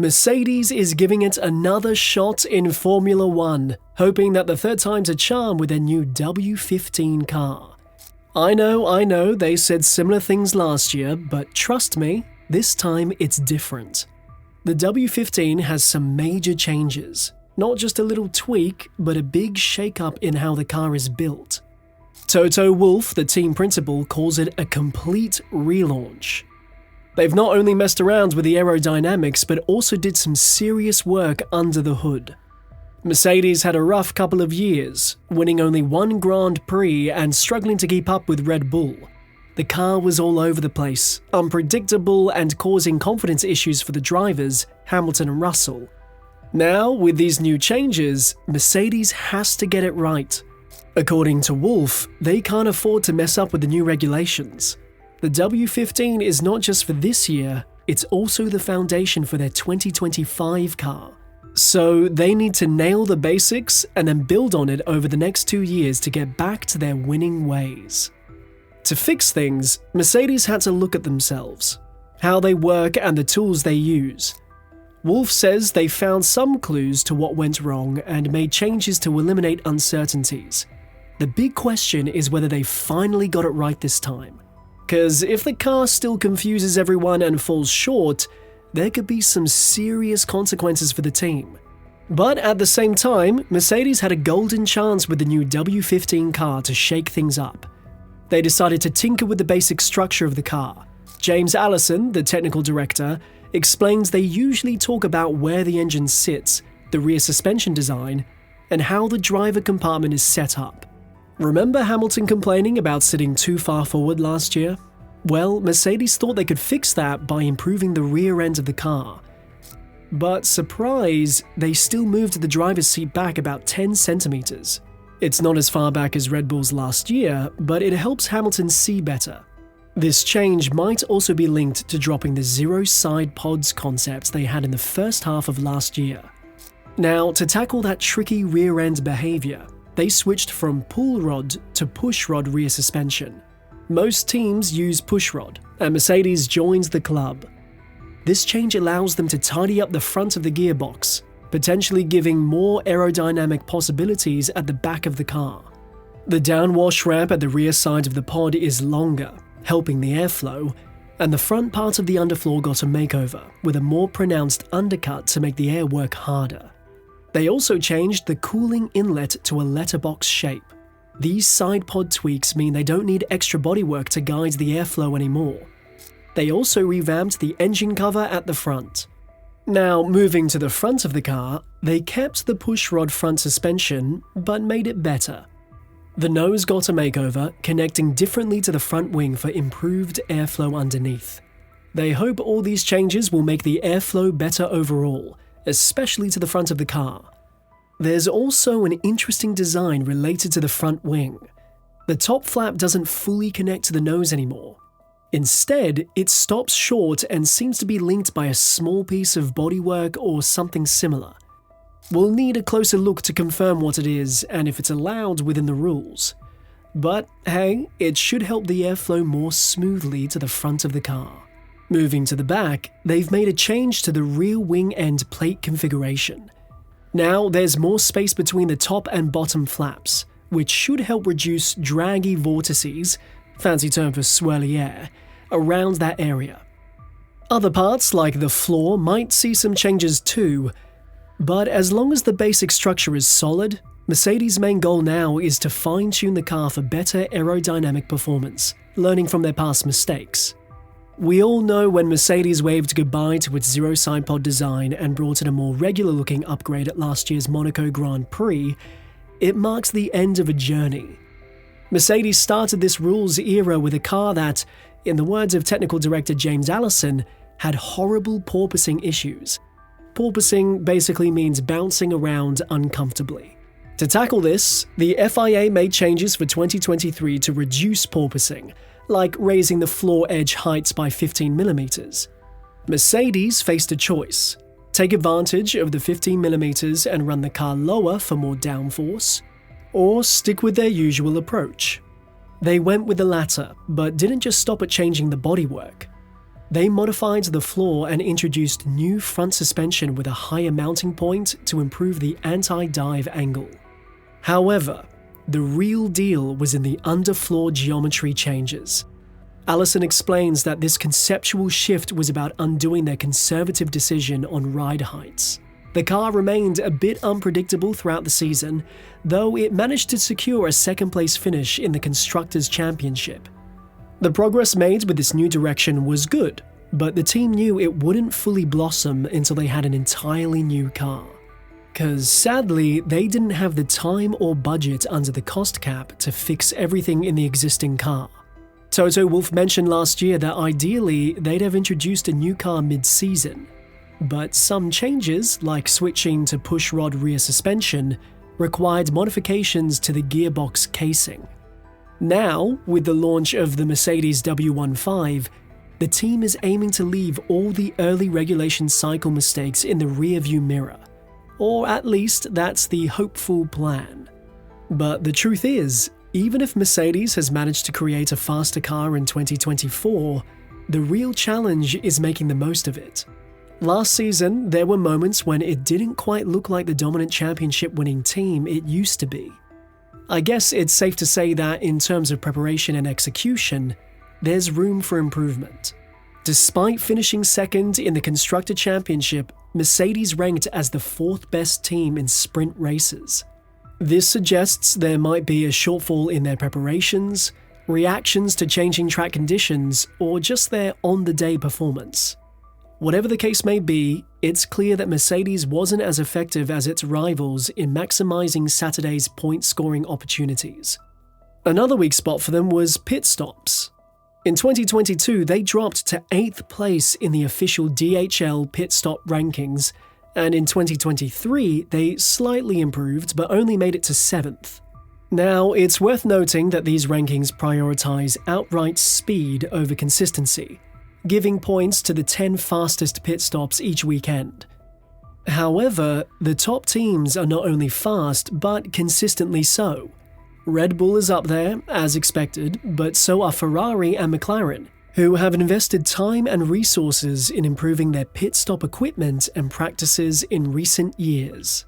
Mercedes is giving it another shot in Formula One, hoping that the third time's a charm with their new W15 car. I know, they said similar things last year, but trust me, this time it's different. The W15 has some major changes, not just a little tweak, but a big shake-up in how the car is built. Toto Wolff, the team principal, calls it a complete relaunch. They've not only messed around with the aerodynamics, but also did some serious work under the hood. Mercedes had a rough couple of years, winning only one Grand Prix and struggling to keep up with Red Bull. The car was all over the place, unpredictable and causing confidence issues for the drivers, Hamilton and Russell. Now, with these new changes, Mercedes has to get it right. According to Wolff, they can't afford to mess up with the new regulations. The W15 is not just for this year, it's also the foundation for their 2025 car. So they need to nail the basics and then build on it over the next 2 years to get back to their winning ways. To fix things, Mercedes had to look at themselves, how they work and the tools they use. Wolff says they found some clues to what went wrong and made changes to eliminate uncertainties. The big question is whether they finally got it right this time. Because if the car still confuses everyone and falls short, there could be some serious consequences for the team. But at the same time, Mercedes had a golden chance with the new W15 car to shake things up. They decided to tinker with the basic structure of the car. James Allison, the technical director, explains they usually talk about where the engine sits, the rear suspension design, and how the driver compartment is set up. Remember Hamilton complaining about sitting too far forward last year? Well, Mercedes thought they could fix that by improving the rear end of the car. But surprise, they still moved the driver's seat back about 10 centimeters. It's not as far back as Red Bull's last year, but it helps Hamilton see better. This change might also be linked to dropping the zero side pods concept they had in the first half of last year. Now, to tackle that tricky rear end behavior, they switched from pull rod to push rod rear suspension. Most teams use push rod, and Mercedes joins the club. This change allows them to tidy up the front of the gearbox, potentially giving more aerodynamic possibilities at the back of the car. The downwash ramp at the rear side of the pod is longer, helping the airflow, and the front part of the underfloor got a makeover, with a more pronounced undercut to make the air work harder. They also changed the cooling inlet to a letterbox shape. These side pod tweaks mean they don't need extra bodywork to guide the airflow anymore. They also revamped the engine cover at the front. Now, moving to the front of the car, they kept the pushrod front suspension, but made it better. The nose got a makeover, connecting differently to the front wing for improved airflow underneath. They hope all these changes will make the airflow better overall, especially to the front of the car. There's also an interesting design related to the front wing. The top flap doesn't fully connect to the nose anymore. Instead, it stops short and seems to be linked by a small piece of bodywork or something similar. We'll need a closer look to confirm what it is and if it's allowed within the rules. But hey, it should help the airflow more smoothly to the front of the car. Moving to the back, they've made a change to the rear wing end plate configuration. Now there's more space between the top and bottom flaps, which should help reduce draggy vortices, fancy term for swirly air, around that area. Other parts, like the floor, might see some changes too, but as long as the basic structure is solid, Mercedes' main goal now is to fine-tune the car for better aerodynamic performance, learning from their past mistakes. We all know when Mercedes waved goodbye to its zero side pod design and brought in a more regular-looking upgrade at last year's Monaco Grand Prix, it marks the end of a journey. Mercedes started this rules era with a car that, in the words of technical director James Allison, had horrible porpoising issues. Porpoising basically means bouncing around uncomfortably. To tackle this, the FIA made changes for 2023 to reduce porpoising, like raising the floor edge heights by 15mm. Mercedes faced a choice: take advantage of the 15mm and run the car lower for more downforce, or stick with their usual approach. They went with the latter, but didn't just stop at changing the bodywork. They modified the floor and introduced new front suspension with a higher mounting point to improve the anti-dive angle. However, the real deal was in the underfloor geometry changes. Allison explains that this conceptual shift was about undoing their conservative decision on ride heights. The car remained a bit unpredictable throughout the season, though it managed to secure a second-place finish in the Constructors' Championship. The progress made with this new direction was good, but the team knew it wouldn't fully blossom until they had an entirely new car. 'Cause sadly, they didn't have the time or budget under the cost cap to fix everything in the existing car. Toto Wolff mentioned last year that ideally they'd have introduced a new car mid-season, but some changes, like switching to pushrod rear suspension, required modifications to the gearbox casing. Now, with the launch of the Mercedes W15, the team is aiming to leave all the early regulation cycle mistakes in the rearview mirror. Or at least that's the hopeful plan. But the truth is, even if Mercedes has managed to create a faster car in 2024, the real challenge is making the most of it. Last season, there were moments when it didn't quite look like the dominant championship-winning team it used to be. I guess it's safe to say that in terms of preparation and execution, there's room for improvement. Despite finishing second in the Constructor Championship, Mercedes ranked as the fourth best team in sprint races. This suggests there might be a shortfall in their preparations, reactions to changing track conditions, or just their on-the-day performance. Whatever the case may be, it's clear that Mercedes wasn't as effective as its rivals in maximizing Saturday's point-scoring opportunities. Another weak spot for them was pit stops. In 2022, they dropped to 8th place in the official DHL pit stop rankings, and in 2023, they slightly improved but only made it to 7th. Now, it's worth noting that these rankings prioritize outright speed over consistency, giving points to the 10 fastest pit stops each weekend. However, the top teams are not only fast, but consistently so. Red Bull is up there, as expected, but so are Ferrari and McLaren, who have invested time and resources in improving their pit stop equipment and practices in recent years.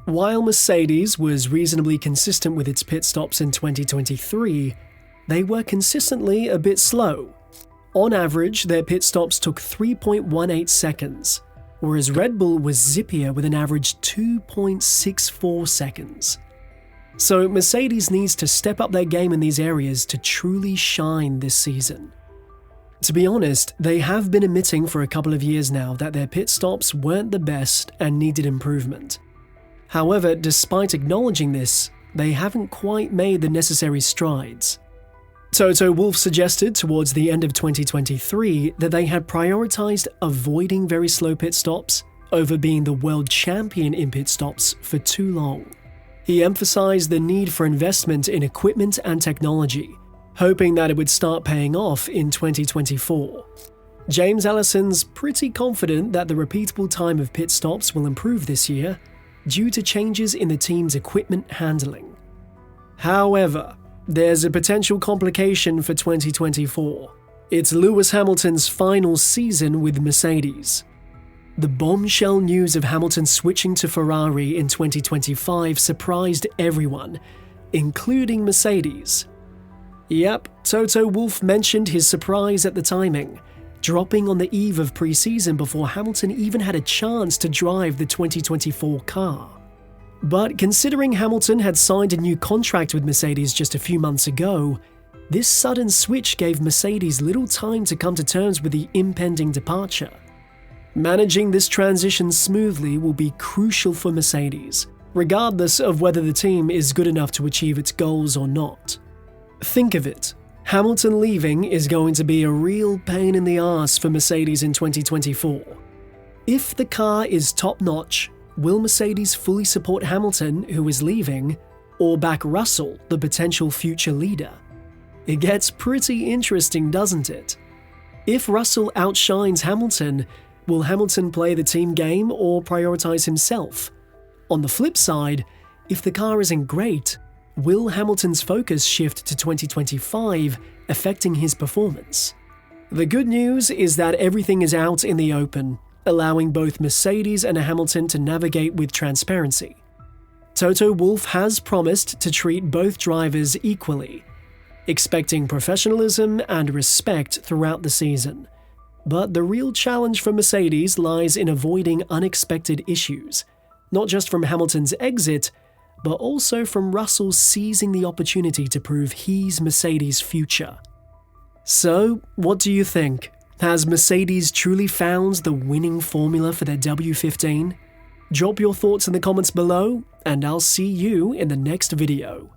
While Mercedes was reasonably consistent with its pit stops in 2023, they were consistently a bit slow. On average, their pit stops took 3.18 seconds, whereas Red Bull was zippier with an average 2.64 seconds. So Mercedes needs to step up their game in these areas to truly shine this season. To be honest, they have been admitting for a couple of years now that their pit stops weren't the best and needed improvement. However, despite acknowledging this, they haven't quite made the necessary strides. Toto Wolff suggested towards the end of 2023 that they had prioritized avoiding very slow pit stops over being the world champion in pit stops for too long. He emphasized the need for investment in equipment and technology, hoping that it would start paying off in 2024. James Allison's pretty confident that the repeatable time of pit stops will improve this year due to changes in the team's equipment handling. However, there's a potential complication for 2024. It's Lewis Hamilton's final season with Mercedes. The bombshell news of Hamilton switching to Ferrari in 2025 surprised everyone, including Mercedes. Yep, Toto Wolff mentioned his surprise at the timing, dropping on the eve of pre-season before Hamilton even had a chance to drive the 2024 car. But considering Hamilton had signed a new contract with Mercedes just a few months ago, this sudden switch gave Mercedes little time to come to terms with the impending departure. Managing this transition smoothly will be crucial for Mercedes, regardless of whether the team is good enough to achieve its goals or not. Think of it, Hamilton leaving is going to be a real pain in the ass for Mercedes in 2024. If the car is top-notch, will Mercedes fully support Hamilton, who is leaving, or back Russell, the potential future leader? It gets pretty interesting, doesn't it? If Russell outshines Hamilton, will Hamilton play the team game or prioritize himself? On the flip side, if the car isn't great, will Hamilton's focus shift to 2025, affecting his performance? The good news is that everything is out in the open, allowing both Mercedes and Hamilton to navigate with transparency. Toto Wolff has promised to treat both drivers equally, expecting professionalism and respect throughout the season. But the real challenge for Mercedes lies in avoiding unexpected issues, not just from Hamilton's exit, but also from Russell seizing the opportunity to prove he's Mercedes' future. So, what do you think? Has Mercedes truly found the winning formula for their W15? Drop your thoughts in the comments below, and I'll see you in the next video.